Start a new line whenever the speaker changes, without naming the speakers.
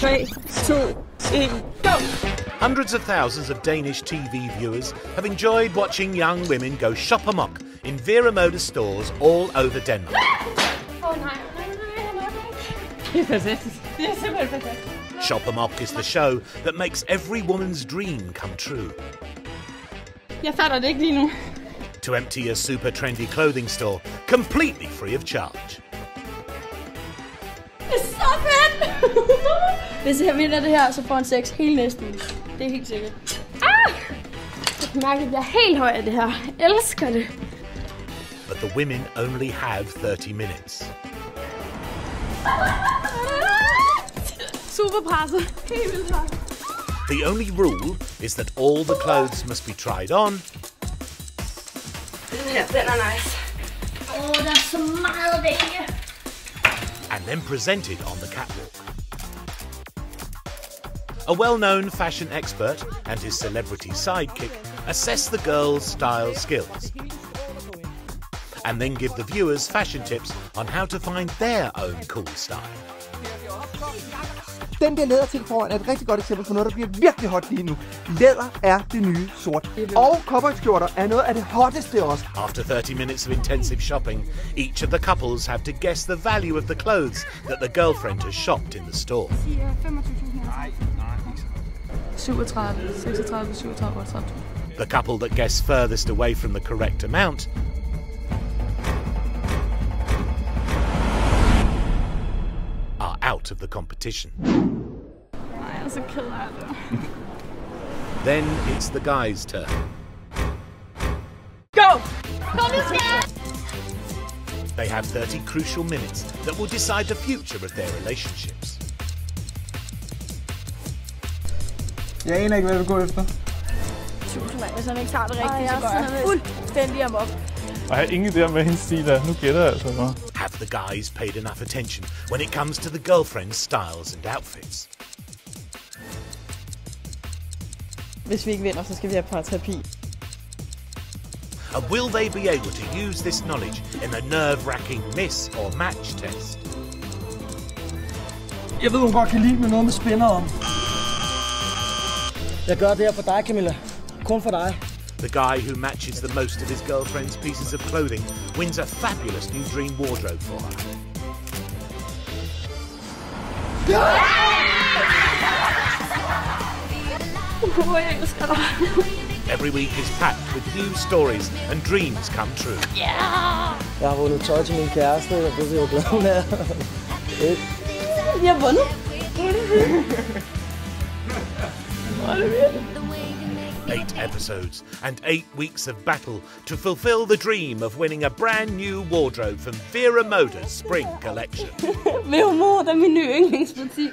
3, 2, 1, go!
Hundreds of thousands of Danish TV viewers have enjoyed watching young women go shop amok in Vera Moda stores all over Denmark.
Åh nej. Det er fantastisk. Det er simpelthen fantastisk.
Shop Amok is the show that makes every woman's dream come true.
Jeg fatter det ikke lige nu.
To empty a super trendy clothing store completely free of charge.
Det er så fedt! Hvis jeg vinder det her, så får han sex hele næste uge. Det er helt sikkert. Jeg kan mærke, at jeg bliver helt høj af det her. Jeg elsker det.
But the women only have 30 minutes.
Super presset. Helt vildt presset.
The only rule is that all the clothes must be tried on.
Den her, den er nice. Der er så meget vælge.
And then presented on the catwalk. A well-known fashion expert and his celebrity sidekick assess the girls' style skills and then give the viewers fashion tips on how to find their own cool style.
Den der læderting foran er et rigtig godt eksempel på noget, der bliver virkelig hot lige nu. Læder er det nye sort. Og cowboyskjorter er noget af det hotteste også.
After 30 minutes of intensive shopping, each of the couples have to guess the value of the clothes that the girlfriend has shopped in the store.
37, 36, 37, 38.
The couple that guess furthest away from the correct amount are out of the competition.
Nej, jeg er så ked af det.
Then it's the guys' turn.
Go! Kom nu, skat!
They have 30 crucial minutes that will decide the future of their relationships.
Jeg aner ikke, hvad du går efter.
Tusind mand, hvis han ikke tager det rigtigt, så går jeg fuldstændig amok.
Og jeg har ingen idé om, hvad hendes stil er. Nu gætter jeg altså noget.
Have the guys paid enough attention when it comes to the girlfriend's styles and outfits?
Hvis vi ikke vinder, så skal vi have parterapi.
And will they be able to use this knowledge in the nerve-wracking miss or match test?
Jeg ved, hun godt kan lide med noget med spænder om.
Jeg gør det her for dig, Camilla. Kun for dig.
The guy who matches the most of his girlfriend's pieces of clothing wins a fabulous new dream wardrobe for her.
Jeg elsker dig.
Every week is packed with new stories and dreams come true.
Jeg har vundet tøj til min kæreste, og det er jeg glad med.
Vi har vundet. Hvor er det vildt.
8 episodes and 8 weeks of battle to fulfill the dream of winning a brand new wardrobe from Vera Moda's spring collection.
Vera Moda er min nye yndlingsbutik.